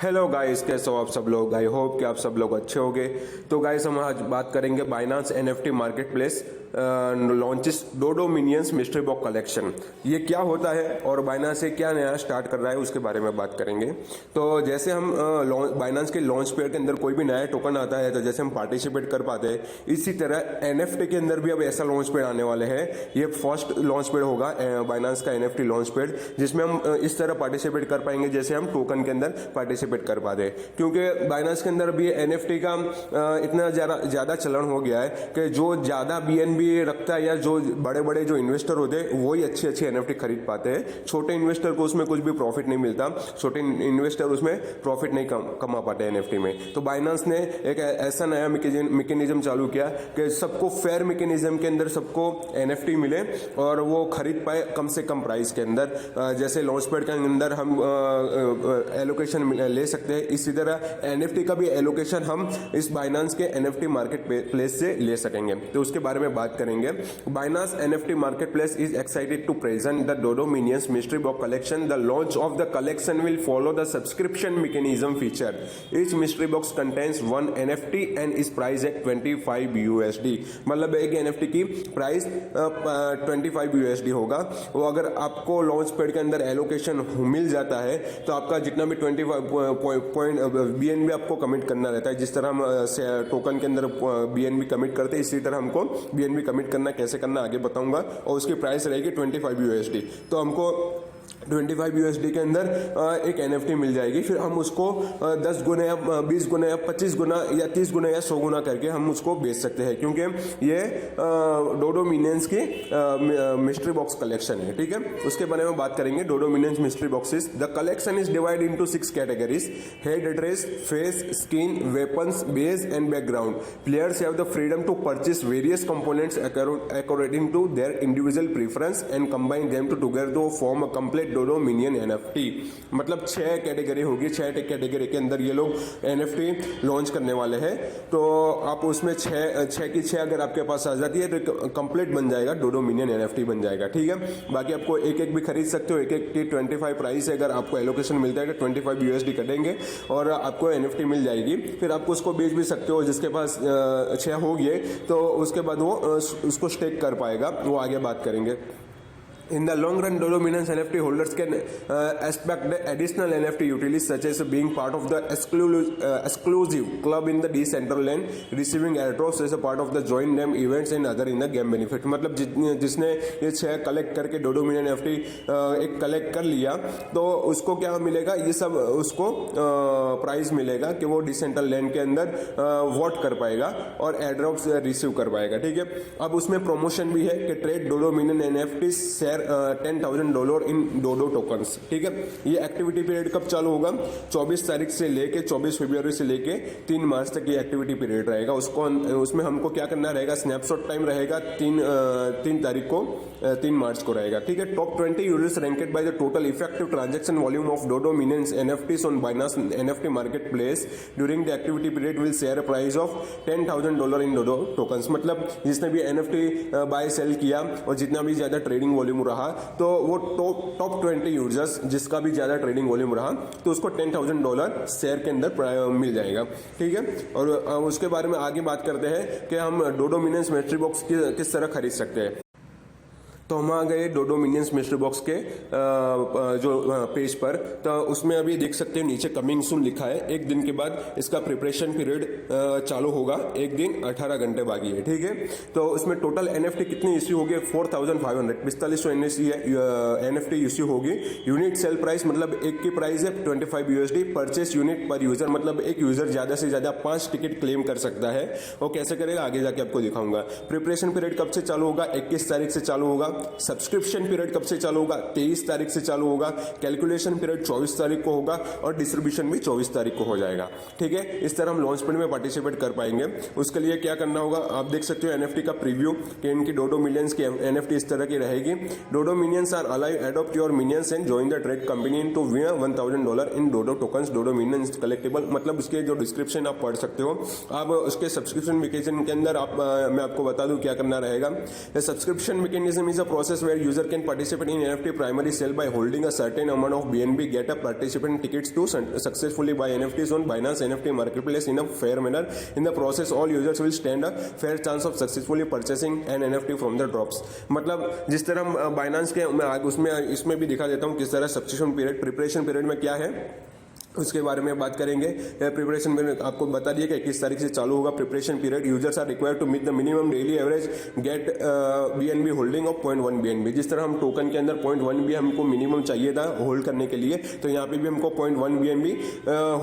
Hello guys, कैसे हो आप सब लोग। आई होप कि आप सब लोग अच्छे होंगे। तो गाइस हम आज बात करेंगे Binance NFT market place launches Dodo Minions mystery box collection. ये क्या होता है और बाइनांस से क्या नया स्टार्ट कर रहा है उसके बारे में बात करेंगे। तो जैसे हम बाइनांस के लॉन्च पेयर के अंदर कोई भी नया टोकन आता है तो जैसे हम पार्टिसिपेट कर पाते हैं, इसी तरह एनएफटी के अंदर भी अब ऐसा लॉन्च पेयर आने वाले हैं। ये फर्स्ट लॉन्च पेयर होगा बाइनांस का एनएफटी लॉन्च पेयर, जिसमें हम इस तरह पार्टिसिपेट कर पाएंगे जैसे हम टोकन के अंदर पार्टिसिपेट कर पाते हैं। क्योंकि बाइनांस के अंदर भी एनएफटी का इतना ज्यादा चलन हो गया है कि जो ज्यादा बीएनबी रखता है या जो बड़े बड़े जो इन्वेस्टर होते हैं वही अच्छी अच्छी एनएफटी खरीद पाते हैं। छोटे इन्वेस्टर को उसमें कुछ भी प्रॉफिट नहीं मिलता, छोटे इन्वेस्टर उसमें प्रॉफिट नहीं कमा पाते एनएफटी में। तो बाइनांस ने एक ऐसा नया मैकेनिज्म चालू किया कि सबको फेयर मैकेनिज्म के अंदर सबको एनएफटी मिले और वो खरीद पाए कम से कम प्राइस के अंदर। जैसे लॉन्च पैड के अंदर हम एलोकेशन ले सकते हैं, इसी तरह एनएफटी का भी एलोकेशन हम इस बाइनांस के एनएफटी मार्केट प्लेस से ले सकेंगे। तो उसके बारे में बात करेंगे। Binance NFT market place is excited to present the Dodo Minions mystery box collection. The launch of the collection will follow the subscription mechanism feature. Each mystery box contains one NFT and is priced at 25 USD। मतलब एक NFT की price 25 USD होगा। वो अगर आपको launch pad के अंदर allocation मिल जाता है तो आपका जितना भी 25 BNB आपको कमिट करना रहता है। जिस तरह हम टोकन के अंदर BNB कमिट करते हैं, इसी तरह हमको BNB कमिट करना कैसे करना आगे बताऊंगा। और उसकी प्राइस रहेगी 25 USD। तो हमको 25 USD के अंदर एक एनएफटी मिल जाएगी। फिर हम उसको 10 गुना या 20 गुना या 25 गुना या 30 गुना या 100 गुना करके हम उसको बेच सकते हैं, क्योंकि ये डोडो मिनियंस की मिस्ट्री बॉक्स कलेक्शन है। ठीक है, उसके बारे में बात करेंगे। Dodo Minions mystery boxes, the collection is divide into 6 categories: head address, face, skin, weapons, base and background. Players have the freedom to purchase various components according to their individual preference and combine them to together to form a complete Dodo minion NFT. मतलब 6 category होगी, 6 category के अंदर ये लोग NFT launch करने वाले हैं। तो आप उसमें 6 की 6 अगर आपके पास आ जाती है तो कंप्लीट बन जाएगा, डोडो मिनियन एनएफटी बन जाएगा। ठीक है, बाकी आपको एक एक भी खरीद सकते हो। एक एक की 25 प्राइस है। अगर आपको एलोकेशन मिलता है तो 25 USD कटेंगे और आपको एनएफटी मिल जाएगी। फिर आपको उसको बेच भी सकते हो। जिसके पास 6 हो गए तो उसके बाद वो उसको स्टेक कर पाएगा, वो आगे बात करेंगे। In the long run, Dodo Minin's NFT holders can expect the additional NFT utilities such as being part of the exclusive club in the Decentraland, receiving airdrops as a part of the join them events and other in the game benefit। मतलब जिसने ये 6 collect करके डोडो minion NFT एक collect कर लिया तो उसको क्या मिलेगा, ये सब उसको प्राइज मिलेगा कि वो डिसेंट्रलैंड के अंदर वोट कर पाएगा और एयरड्रॉप्स रिसीव कर पाएगा। ठीक है, अब उसमें प्रमोशन भी है कि trade डोडो minion NFT share $10,000 in Dodo tokens. ठीक है, ये एक्टिविटी पीरियड कब चालू होगा? 24 तारीख से लेके 24 फरवरी से लेके 3 मार्च तक ये एक्टिविटी पीरियड रहेगा। उसमें हमको क्या करना रहेगा, स्नैपशॉट टाइम रहेगा 3 तारीख को, 3 मार्च को रहेगा। ठीक है, top 20 users ranked by the total effective transaction volume of Dodo Minions NFTs on Binance NFT market place during the activity period will share a prize of $10,000 in Dodo tokens. मतलब जिसने भी एनएफटी बाय सेल किया और जितना भी ज्यादा trading volume रहा तो वो टॉप 20 यूजर्स जिसका भी ज्यादा ट्रेडिंग वॉल्यूम रहा तो उसको $10,000 शेयर के अंदर मिल जाएगा। ठीक है, और उसके बारे में आगे बात करते हैं कि हम डोडो मिनियंस मिस्ट्री बॉक्स किस तरह खरीद सकते हैं। तो हम आ गए डोडो मिनियंस मिस्ट्री बॉक्स के जो पेज पर। तो उसमें अभी देख सकते हैं नीचे कमिंग सून लिखा है। 1 दिन के बाद इसका प्रिपरेशन पीरियड चालू होगा। 1 दिन 18 घंटे बाकी है। ठीक है, तो उसमें टोटल एनएफटी कितनी इश्यू होगी? 4,500 4500 एनएफटी इश्यू होगी। यूनिट सेल प्राइस मतलब एक की प्राइस है 25 USD। परचेस यूनिट पर यूजर मतलब एक यूजर ज्यादा से ज्यादा 5 टिकट क्लेम कर सकता है। वो कैसे करेगा आगे जाके आपको दिखाऊंगा। प्रिपरेशन पीरियड कब से चालू होगा? 21 तारीख से चालू होगा। सब्सक्रिप्शन पीरियड कब से चालू होगा? 23 तारीख से चालू होगा। कैलकुलेशन पीरियड 24 तारीख को होगा और डिस्ट्रीब्यूशन भी 24 तारीख को हो जाएगा। ठीक है, इस तरह हम लॉन्च पैड में पार्टिसिपेट कर पाएंगे। उसके लिए क्या करना होगा, आप देख सकते हो एनएफटी का प्रीव्यू कि इनकी डोडो मिलियंस की एनएफटी इस तरह की रहेगी। Dodo Minions are alive, adopt your minions and join the trade company to win $1,000 in Dodo tokens. Dodo Minions collectable मतलब उसके जो डिस्क्रिप्शन आप पढ़ सकते हो। आप उसके सब्सक्रिप्शन मैकेनिज्म के अंदर मैं आपको बता दूं क्या करना रहेगा। Subscription mechanism is a process where user can participate in NFT primary sale by holding a certain amount of BNB, get a participant tickets to successfully buy NFTs on Binance NFT marketplace in a fair manner. In the process, all users will stand a fair chance of successfully purchasing an NFT from the drops. मतलब जिस तरह हम Binance के उसमें इसमें भी दिखा देता हूँ किस तरह सब्सक्रिप्शन पीरियड, प्रिपरेशन पीरियड में क्या है उसके बारे में बात करेंगे। प्रिपरेशन पीरियड आपको बता दिया कि किस तारीख से चालू होगा preparation period. Users are required to meet the minimum daily average get BNB holding of 0.1 BNB. जिस तरह हम टोकन के अंदर 0.1 भी हमको मिनिमम चाहिए था होल्ड करने के लिए, तो यहाँ पे भी हमको 0.1 बीएनबी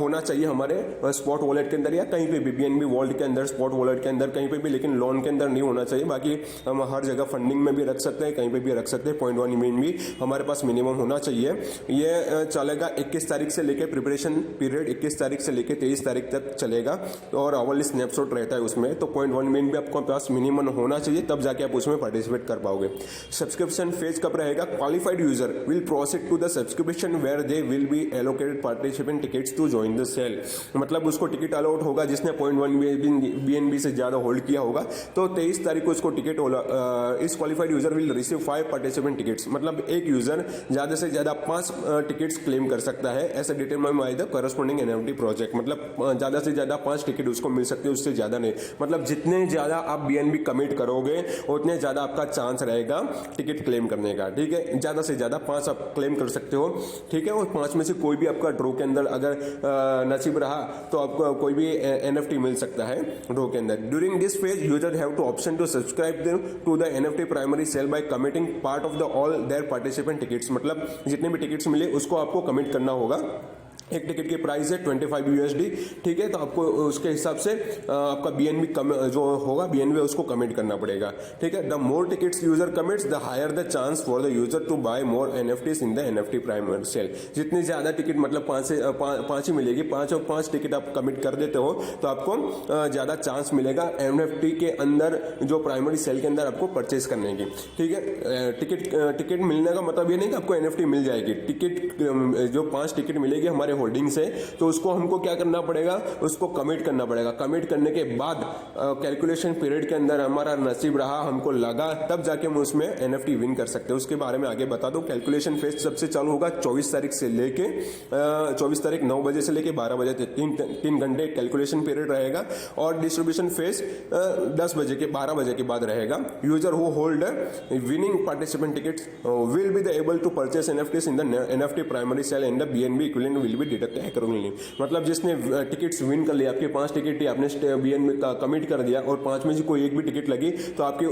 होना चाहिए हमारे स्पॉट वॉलेट के अंदर या कहीं पे भी बीएनबी वॉलेट के अंदर, स्पॉट वॉलेट के अंदर कहीं पे भी, लेकिन लोन के अंदर नहीं होना चाहिए। बाकी हम हर जगह फंडिंग में भी रख सकते हैं, कहीं पे भी रख सकते हैं। 0.1 बीएनबी हमारे पास मिनिमम होना चाहिए। ये चलेगा 21 तारीख से लेकर प्रिपरेशन पीरियड 21 तारीख से लेकर 23 तारीख तक चलेगा और अवल स्नैपशॉट रहता है उसमें। तो 0.1 बीएनबी आपको पास मिनिमम होना चाहिए, तब जाके आप उसमें पार्टिसिपेट कर पाओगे। सब्सक्रिप्शन फेज कब रहेगा? Qualified user will proceed to the subscription where they will be allocated participant tickets to join the sale. मतलब उसको टिकट अलॉट होगा जिसने 0.1 बीएनबी से ज्यादा होल्ड किया होगा, तो 23 तारीख को उसको टिकट इस qualified user will receive 5 participant tickets. मतलब एक यूजर ज्यादा से ज्यादा 5 टिकट्स क्लेम कर सकता है। ऐसा determine by the corresponding NFT project. मतलब ज्यादा से ज्यादा 5 टिकट उसको मिल सकते हैं, उससे ज्यादा नहीं। मतलब जितने ज्यादा आप बीएनबी कमिट करोगे उतने ज्यादा आपका चांस रहेगा टिकट क्लेम करने का। ठीक है, ज्यादा से ज्यादा 5 आप क्लेम कर सकते हो। ठीक है, और 5 में से कोई भी आपका ड्रॉ के अंदर अगर नसीब रहा तो आपको कोई भी एनएफटी मिल सकता है ड्रॉ के अंदर। During this phase user have two option to subscribe to the NFT primary sale by committing part of the all their participant tickets. मतलब जितने भी टिकट्स मिले उसको आपको कमिट करना होगा। एक टिकट की प्राइस है 25 यूएसडी। ठीक है, तो आपको उसके हिसाब से आपका बीएनबी जो होगा बीएनबी उसको कमिट करना पड़ेगा। ठीक है, the more tickets user commits the higher the chance for the user to buy more NFTs in the NFT primary sale. जितनी ज्यादा टिकट मतलब 5 ही मिलेगी, 5 और 5 टिकट आप कमिट कर देते हो तो आपको ज्यादा चांस मिलेगा एनएफटी के अंदर जो प्राइमरी सेल के अंदर आपको परचेज करने की। ठीक है, टिकट मिलने का मतलब ये नहीं कि आपको एनएफटी मिल जाएगी। टिकट जो 5 टिकट मिलेगी हमारे होल्डिंग से, तो उसको हमको क्या करना पड़ेगा, उसको कमिट करना पड़ेगा। कमिट करने के बाद कैलकुलेशन पीरियड के अंदर हमारा नसीब रहा, हमको लगा, तब जाके हम उसमें एनएफटी विन कर सकते हैं। उसके बारे में आगे बता दो। कैलकुलेशन फेज सबसे चालू होगा 24 तारीख से लेके 24 तारीख 9 बजे से लेके 12 बजे तक 3 घंटे कैलकुलेशन पीरियड रहेगा। और डिस्ट्रीब्यूशन फेज 10 बजे के 12 बजे के बाद रहेगा। User who hold winning participant tickets will be able to purchase NFTs in the NFT primary sale and the BNB equivalent will be deducted accordingly. मतलब जिसने टिकट्स विन कर लिया, आपके 5 टिकट आपने बीएनबी का कमिट कर दिया और 5 में से कोई एक भी टिकट लगी, तो आपके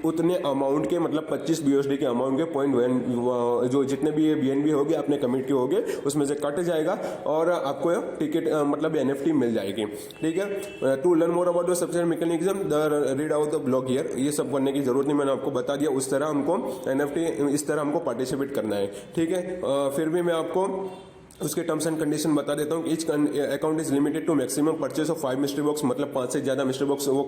उतने अमाउंट के मतलब 25 बीएसडी के अमाउंट के 0.1 जो जितने भी बीएनबी होगी आपने कमिट किए होंगे उसमें से कट जाएगा और आपको टिकट मतलब एनएफटी मिल जाएगी। ठीक है, to learn more about the subscription mechanism the read out the blog here. ये सब करने की जरूरत नहीं, मैंने आपको बता दिया। उस तरह हमको एनएफटी इस तरह हमको पार्टिसिपेट करना है। ठीक है, फिर भी मैं आपको उसके टर्म्स एंड कंडीशन बता देता हूँ। Each account is limited to maximum purchase of 5 mystery box. मतलब 5 से ज्यादा मिस्ट्री बॉक्स वो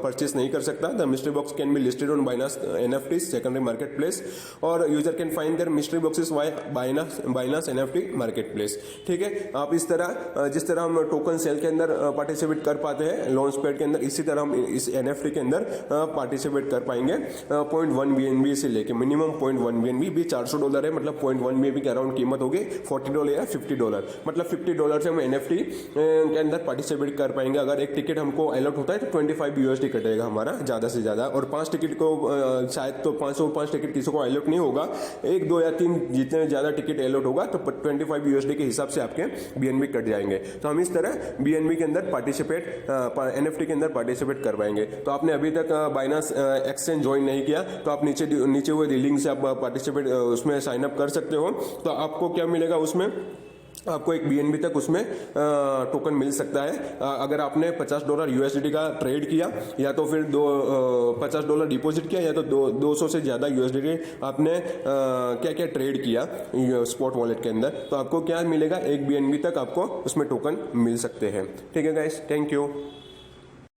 परचेस नहीं कर सकता। The mystery box can be listed on Binance NFT secondary market place और user can find their mystery boxes via Binance NFT market place. ठीक है, आप इस तरह जिस तरह हम टोकन सेल के अंदर पार्टिसिपेट कर पाते हैं लॉन्च पैड के अंदर, इसी तरह हम इस एनएफटी के अंदर पार्टिसिपेट कर पाएंगे। 0.1 बीएनबी से लेके मिनिमम 0.1 बीएनबी भी $400 है। मतलब 0.1 बीएनबी के अराउंड कीमत होगी $40 या $50। मतलब $50 से हम एनएफटी के अंदर पार्टिसिपेट कर पाएंगे। अगर एक टिकट हमको अलॉट होता है तो 25 यूएसडी कटेगा हमारा ज्यादा से ज्यादा। और 5 टिकट को शायद तो 505 टिकट किसी को अलॉट नहीं होगा, 1 2 या 3 जितने ज्यादा टिकट अलॉट होगा तो 25 यूएसडी के हिसाब से आपके बीएनबी कट जाएंगे। तो हम इस तरह बीएनबी के अंदर पार्टिसिपेट एनएफटी के अंदर पार्टिसिपेट कर पाएंगे। तो आपने अभी तक बाइनांस एक्सचेंज ज्वाइन नहीं किया तो आप नीचे हुए लिंक से आप पार्टिसिपेट उसमें साइन अप कर सकते हो। तो आपको क्या मिलेगा उसमें, आपको एक बीएनबी तक उसमें टोकन मिल सकता है। अगर आपने $50 यूएसडी का ट्रेड किया या तो फिर $50 डिपॉजिट किया या तो 200 से ज्यादा यूएसडी आपने क्या क्या ट्रेड किया स्पॉट वॉलेट के अंदर, तो आपको क्या मिलेगा, एक बीएनबी तक आपको उसमें टोकन मिल सकते हैं। ठीक है गाइस, थैंक यू।